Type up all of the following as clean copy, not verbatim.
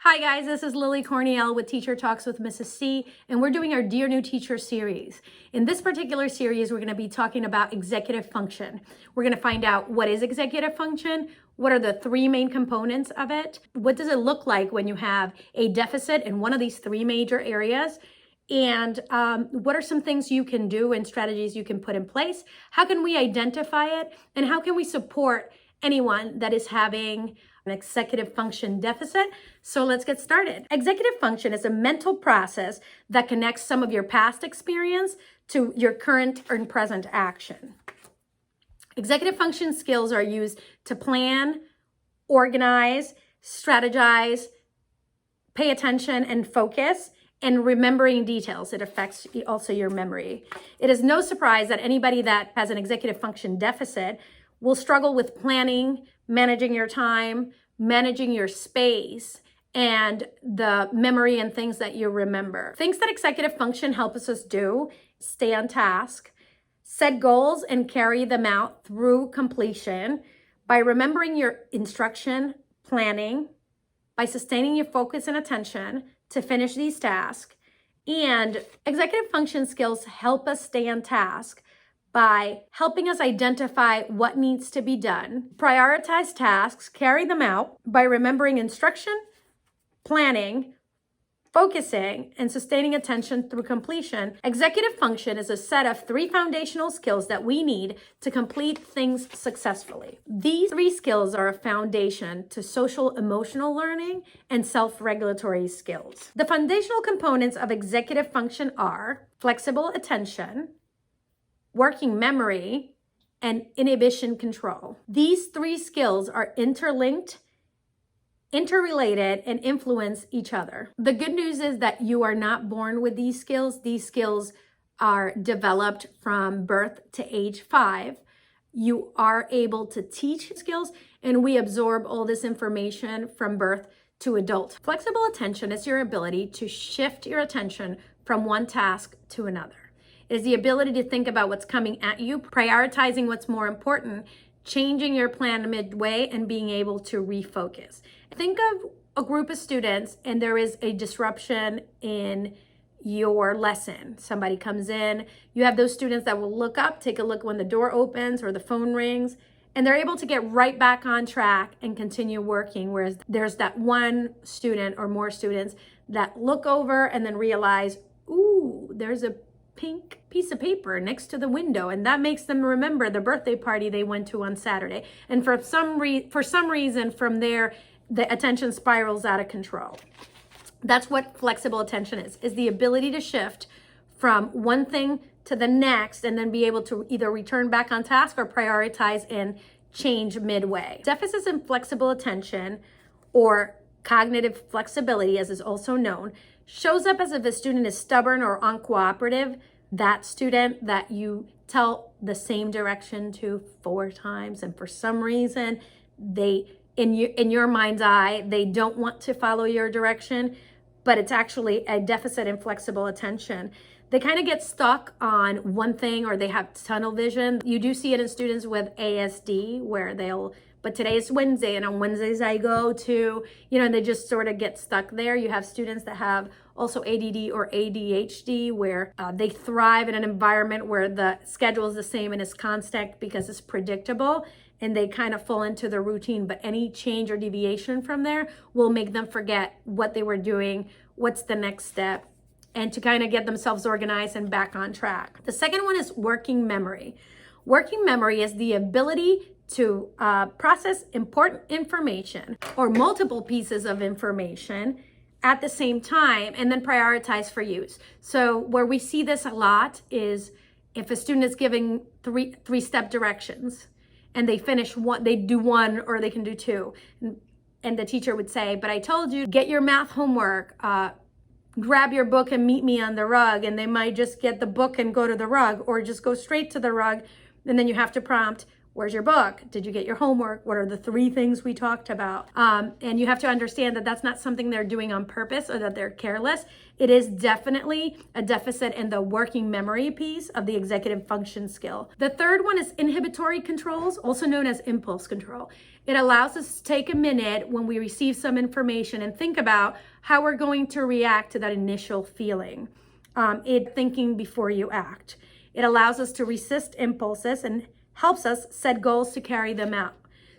Hi guys, this is Lily Corniel with Teacher Talks with Mrs. C, and we're doing our Dear New Teacher series. In this particular series, we're going to be talking about executive function. We're going to find out what is executive function, what are the three main components of it, what does it look like when you have a deficit in one of these three major areas, and what are some things you can do and strategies you can put in place, how can we identify it, and how can we support anyone that is having an executive function deficit. So let's get started. Executive function is a mental process that connects some of your past experience to your current and present action. Executive function skills are used to plan, organize, strategize, pay attention and focus, and remembering details. It affects also your memory. It is no surprise that anybody that has an executive function deficit will struggle with planning, managing your time, managing your space, and the memory and things that you remember. Things that executive function helps us do: stay on task, set goals and carry them out through completion, by remembering your instruction, planning, by sustaining your focus and attention to finish these tasks. And executive function skills help us stay on task by helping us identify what needs to be done, prioritize tasks, carry them out by remembering instruction, planning, focusing, and sustaining attention through completion. Executive function is a set of three foundational skills that we need to complete things successfully. These three skills are a foundation to social emotional learning and self-regulatory skills. The foundational components of executive function are flexible attention, working memory, and inhibition control. These three skills are interlinked, interrelated, and influence each other. The good news is that you are not born with these skills. These skills are developed from birth to age 5. You are able to teach skills, and we absorb all this information from birth to adult. Flexible attention is your ability to shift your attention from one task to another. It is the ability to think about what's coming at you, prioritizing what's more important, changing your plan midway, and being able to refocus. Think of a group of students and there is a disruption in your lesson. Somebody comes in, you have those students that will look up, take a look when the door opens or the phone rings, and they're able to get right back on track and continue working. Whereas there's that one student or more students that look over and then realize, ooh, there's a pink piece of paper next to the window, and that makes them remember the birthday party they went to on Saturday. And for some reason from there, the attention spirals out of control. That's what flexible attention is the ability to shift from one thing to the next and then be able to either return back on task or prioritize and change midway. Deficits in flexible attention, or cognitive flexibility as is also known, shows up as if a student is stubborn or uncooperative. That student that you tell the same direction to 4 times, and for some reason they, in your mind's eye, they don't want to follow your direction, but it's actually a deficit in flexible attention. They kind of get stuck on one thing, or they have tunnel vision. You do see it in students with ASD where but today is Wednesday and on Wednesdays I go to, and they just sort of get stuck there. You have students that have also ADD or ADHD where they thrive in an environment where the schedule is the same and is constant because it's predictable, and they kind of fall into the routine, but any change or deviation from there will make them forget what they were doing, what's the next step, and to kind of get themselves organized and back on track. The second one is working memory. Working memory is the ability to process important information or multiple pieces of information at the same time and then prioritize for use. So where we see this a lot is if a student is giving three-step directions and they finish one, they do one or they can do two. And the teacher would say, but I told you, get your math homework, grab your book and meet me on the rug. And they might just get the book and go to the rug, or just go straight to the rug. And then you have to prompt, Where's your book? Did you get your homework? What are the 3 things we talked about? And you have to understand that that's not something they're doing on purpose or that they're careless. It is definitely a deficit in the working memory piece of the executive function skill. The third one is inhibitory controls, also known as impulse control. It allows us to take a minute when we receive some information and think about how we're going to react to that initial feeling. Thinking before you act. It allows us to resist impulses and helps us set goals to carry them out.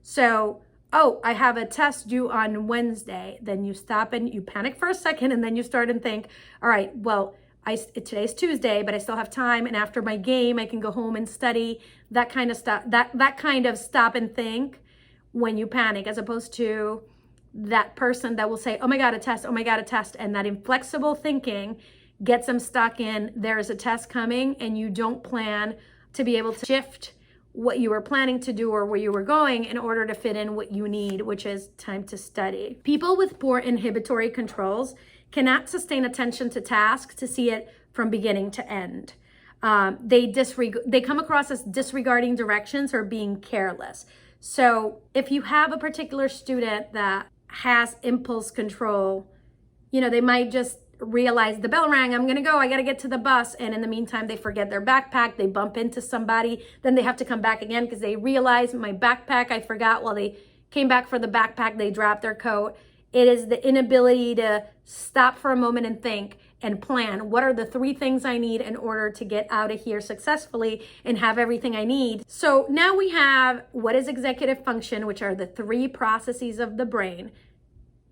So, I have a test due on Wednesday. Then you stop and you panic for a second, and then you start and think, all right, well, today's Tuesday, but I still have time. And after my game, I can go home and study. That kind of stuff, that kind of stop and think when you panic, as opposed to that person that will say, oh my God, a test, oh my God, a test. And that inflexible thinking gets them stuck in, there is a test coming, and you don't plan to be able to shift what you were planning to do or where you were going in order to fit in what you need, which is time to study. People with poor inhibitory controls cannot sustain attention to tasks to see it from beginning to end. They come across as disregarding directions or being careless. So if you have a particular student that has impulse control, they might just realize the bell rang, I'm gonna go, I gotta get to the bus, and in the meantime they forget their backpack, they bump into somebody, then they have to come back again because they realize my backpack I forgot. While they came back for the backpack, they dropped their coat. It is the inability to stop for a moment and think and plan, what are the 3 things I need in order to get out of here successfully and have everything I need. So now we have what is executive function, which are the 3 processes of the brain: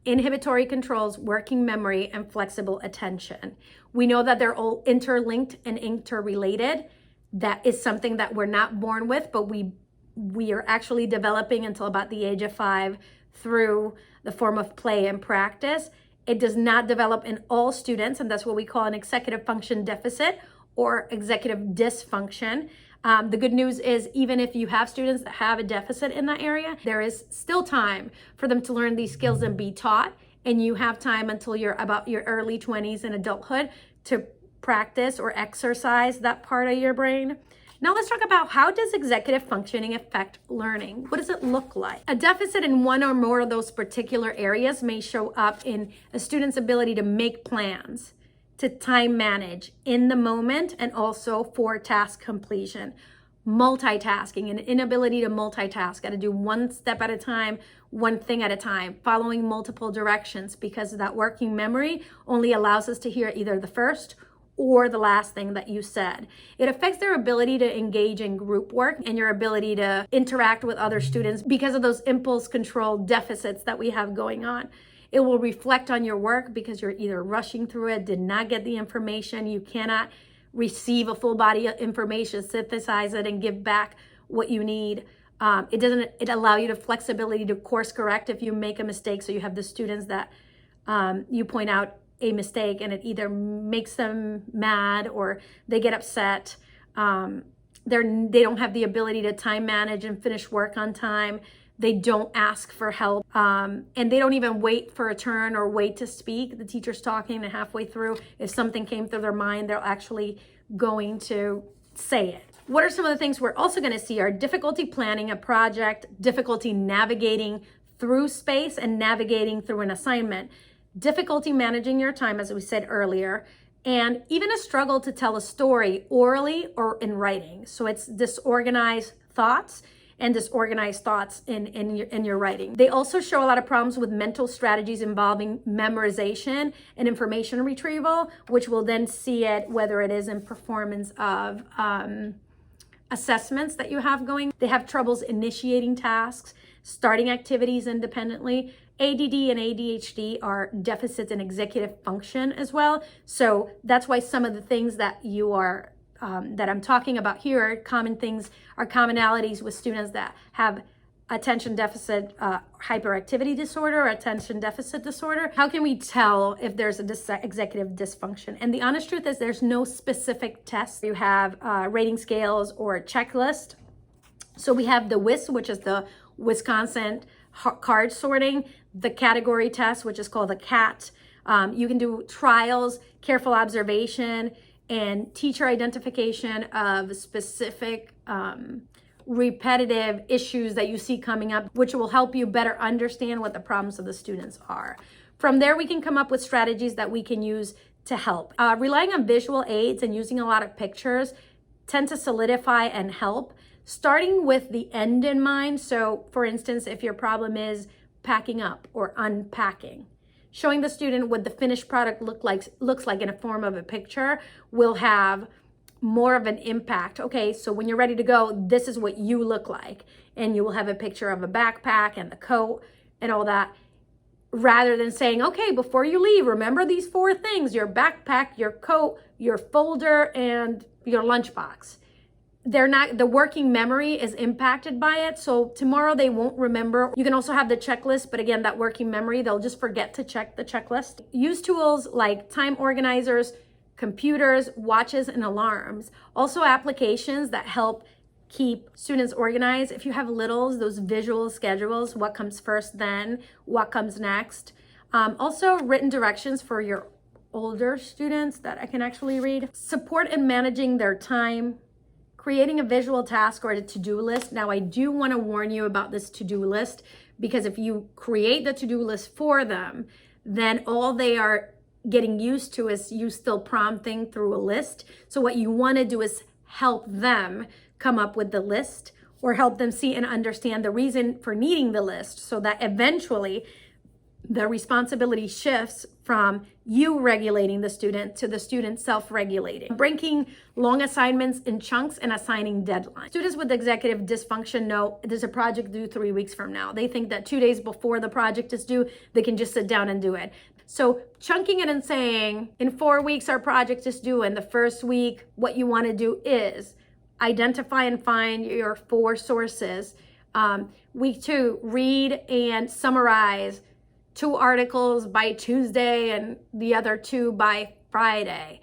inhibitory controls, working memory, and flexible attention. We know that they're all interlinked and interrelated. That is something that we're not born with, but we are actually developing until about the age of 5 through the form of play and practice. It does not develop in all students, and that's what we call an executive function deficit or executive dysfunction. The good news is, even if you have students that have a deficit in that area, there is still time for them to learn these skills and be taught. And you have time until you're about your early 20s and adulthood to practice or exercise that part of your brain. Now let's talk about, how does executive functioning affect learning? What does it look like? A deficit in one or more of those particular areas may show up in a student's ability to make plans, to time manage in the moment, and also for task completion. Multitasking, an inability to multitask, got to do one step at a time, one thing at a time, following multiple directions, because that working memory only allows us to hear either the first or the last thing that you said. It affects their ability to engage in group work and your ability to interact with other students because of those impulse control deficits that we have going on. It will reflect on your work because you're either rushing through it, did not get the information, you cannot receive a full body of information, synthesize it, and give back what you need. It allow you the flexibility to course correct if you make a mistake. So you have the students that you point out a mistake and it either makes them mad or they get upset. They don't have the ability to time manage and finish work on time. They don't ask for help, and they don't even wait for a turn or wait to speak. The teacher's talking, and halfway through, if something came through their mind, they're actually going to say it. What are some of the things we're also going to see are difficulty planning a project, difficulty navigating through space and navigating through an assignment, difficulty managing your time, as we said earlier, and even a struggle to tell a story orally or in writing. So it's disorganized thoughts and disorganized thoughts in your writing. They also show a lot of problems with mental strategies involving memorization and information retrieval, which we'll then see it whether it is in performance of assessments that you have going. They have troubles initiating tasks, starting activities independently. ADD and ADHD are deficits in executive function as well. So that's why some of the things that you are that I'm talking about here are commonalities with students that have attention deficit hyperactivity disorder or attention deficit disorder. How can we tell if there's a executive dysfunction? And the honest truth is there's no specific test. You have rating scales or a checklist. So we have the WIS, which is the Wisconsin card sorting, the category test, which is called the CAT. You can do trials, careful observation, and teacher identification of specific repetitive issues that you see coming up, which will help you better understand what the problems of the students are. From there, we can come up with strategies that we can use to help. Relying on visual aids and using a lot of pictures tend to solidify and help, starting with the end in mind. So for instance, if your problem is packing up or unpacking, showing the student what the finished product looks like in a form of a picture will have more of an impact. Okay, so when you're ready to go, this is what you look like. And you will have a picture of a backpack and the coat and all that. Rather than saying, okay, before you leave, remember these 4 things: your backpack, your coat, your folder, and your lunchbox. The working memory is impacted by it. So tomorrow they won't remember. You can also have the checklist, but again, that working memory, they'll just forget to check the checklist. Use tools like time organizers, computers, watches, and alarms. Also applications that help keep students organized. If you have littles, those visual schedules, what comes first, then what comes next. Also written directions for your older students that I can actually read. Support in managing their time, creating a visual task or a to-do list. Now, I do want to warn you about this to-do list, because if you create the to-do list for them, then all they are getting used to is you still prompting through a list. So what you want to do is help them come up with the list, or help them see and understand the reason for needing the list, so that eventually the responsibility shifts from you regulating the student to the student self-regulating. Breaking long assignments in chunks and assigning deadlines. Students with executive dysfunction know there's a project due 3 weeks from now. They think that 2 days before the project is due, they can just sit down and do it. So chunking it and saying, in 4 weeks our project is due, and the first week what you want to do is identify and find your 4 sources. Week 2, read and summarize 2 articles by Tuesday and the other 2 by Friday.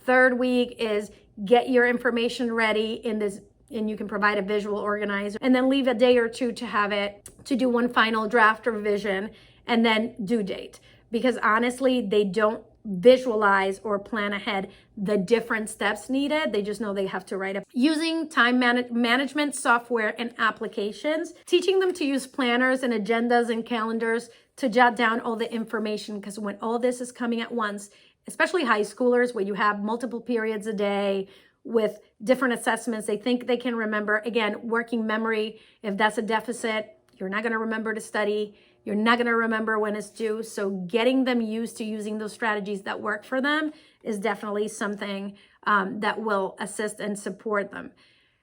Third week is get your information ready in this, and you can provide a visual organizer, and then leave a day or 2 to have it, to do one final draft revision, and then due date. Because honestly, they don't visualize or plan ahead the different steps needed. They just know they have to write up. Using time management software and applications, teaching them to use planners and agendas and calendars to jot down all the information, because when all this is coming at once, especially high schoolers where you have multiple periods a day with different assessments, they think they can remember. Again, working memory, if that's a deficit, you're not going to remember to study. You're not going to remember when it's due. So getting them used to using those strategies that work for them is definitely something that will assist and support them.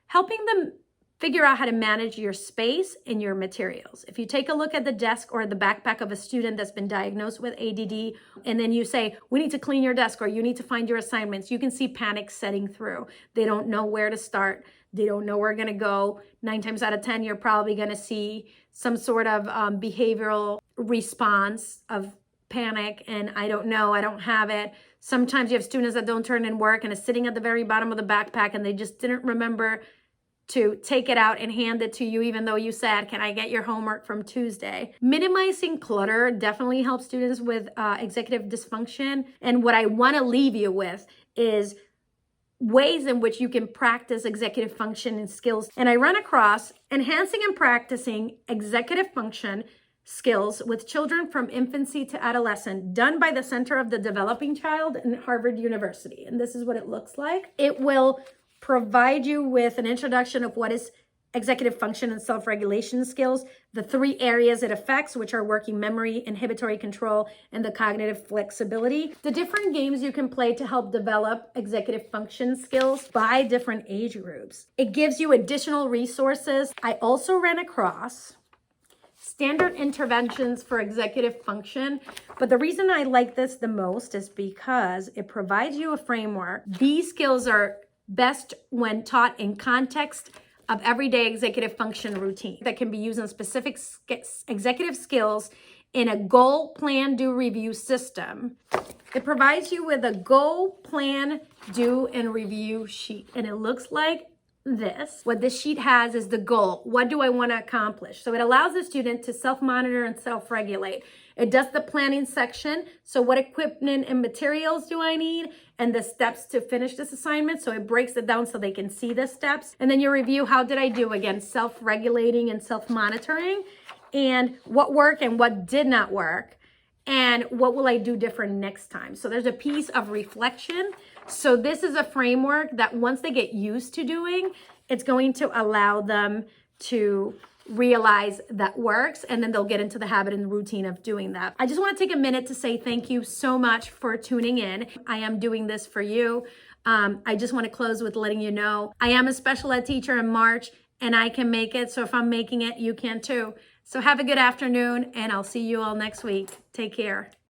Helping them figure out how to manage your space and your materials. If you take a look at the desk or the backpack of a student that's been diagnosed with ADD, and then you say, we need to clean your desk, or you need to find your assignments, you can see panic setting through. They don't know where to start. They don't know where they're going to go. 9 times out of 10, you're probably going to see some sort of behavioral response of panic and I don't know, I don't have it. Sometimes you have students that don't turn in work and it's sitting at the very bottom of the backpack and they just didn't remember to take it out and hand it to you, even though you said, can I get your homework from Tuesday? Minimizing clutter definitely helps students with executive dysfunction. And what I want to leave you with is ways in which you can practice executive function and skills. And I run across enhancing and practicing executive function skills with children from infancy to adolescent, done by the Center of the Developing Child in Harvard University. And this is what it looks like. It will provide you with an introduction of what is executive function and self-regulation skills, the 3 areas it affects, which are working memory, inhibitory control, and the cognitive flexibility. The different games you can play to help develop executive function skills by different age groups. It gives you additional resources. I also ran across standard interventions for executive function, but the reason I like this the most is because it provides you a framework. These skills are best when taught in context of everyday executive function routine that can be used in specific executive skills in a goal, plan, do, review system. It provides you with a goal, plan, do, and review sheet. And it looks like this. What this sheet has is the goal. What do I want to accomplish? So it allows the student to self-monitor and self-regulate. It does the planning section. So what equipment and materials do I need? And the steps to finish this assignment. So it breaks it down so they can see the steps. And then you review, how did I do? Again, self-regulating and self-monitoring, and what worked and what did not work, and what will I do different next time. So there's a piece of reflection. So this is a framework that once they get used to doing, it's going to allow them to realize that works, and then they'll get into the habit and the routine of doing that. I just want to take a minute to say thank you so much for tuning in. I am doing this for you. I just want to close with letting you know I am a special ed teacher in March, and I can make it. So if I'm making it, you can too. So have a good afternoon, and I'll see you all next week. Take care.